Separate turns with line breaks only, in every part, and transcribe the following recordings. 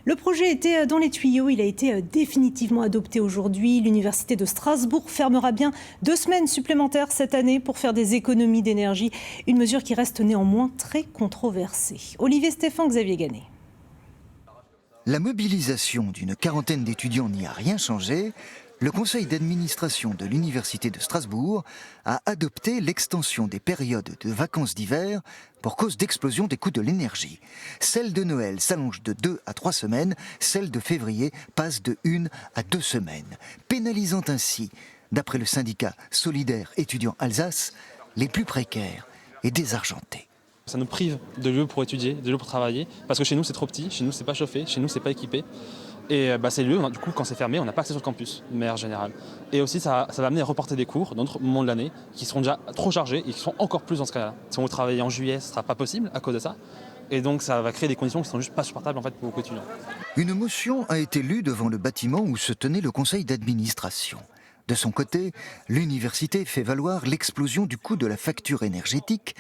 Le projet était dans les tuyaux, il a été définitivement adopté aujourd'hui. L'Université de Strasbourg fermera bien 2 semaines supplémentaires cette année pour faire des économies d'énergie. Une mesure qui reste néanmoins très controversée. Olivier Stéphane, Xavier Gannet.
La mobilisation d'une quarantaine d'étudiants n'y a rien changé. Le conseil d'administration de l'Université de Strasbourg a adopté l'extension des périodes de vacances d'hiver pour cause d'explosion des coûts de l'énergie. Celle de Noël s'allonge de 2 à 3 semaines, celle de février passe de 1 à 2 semaines, pénalisant ainsi, d'après le syndicat Solidaire étudiants Alsace, les plus précaires et désargentés.
Ça nous prive de lieux pour étudier, de lieux pour travailler, parce que chez nous c'est trop petit, chez nous c'est pas chauffé, chez nous c'est pas équipé. Et ces lieux, du coup, quand c'est fermé, on n'a pas accès sur le campus, de manière générale. Et aussi, ça va amener à reporter des cours dans d'autres moments de l'année qui seront déjà trop chargés et qui sont encore plus dans ce cas-là. Si on veut travailler en juillet, ce ne sera pas possible à cause de ça. Et donc, ça va créer des conditions qui ne sont juste pas supportables en fait, pour beaucoup d'étudiants.
Une motion a été lue devant le bâtiment où se tenait le conseil d'administration. De son côté, l'université fait valoir l'explosion du coût de la facture énergétique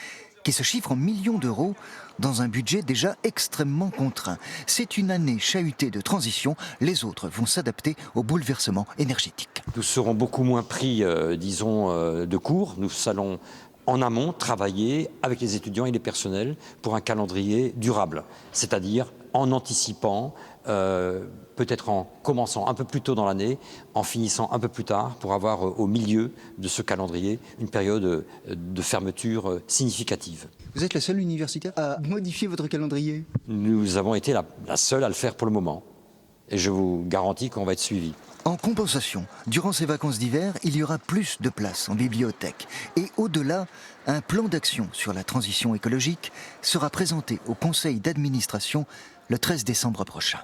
qui se chiffre en millions d'euros dans un budget déjà extrêmement contraint. C'est une année chahutée de transition, les autres vont s'adapter au bouleversement énergétique.
Nous serons beaucoup moins pris, de cours. Nous allons en amont travailler avec les étudiants et les personnels pour un calendrier durable, c'est-à-dire en anticipant, peut-être en commençant un peu plus tôt dans l'année, en finissant un peu plus tard, pour avoir au milieu de ce calendrier une période de fermeture significative.
Vous êtes la seule université à modifier votre calendrier?
Nous avons été la seule à le faire pour le moment, et je vous garantis qu'on va être suivis.
En compensation, durant ces vacances d'hiver, il y aura plus de place en bibliothèque. Et au-delà, un plan d'action sur la transition écologique sera présenté au conseil d'administration le 13 décembre prochain.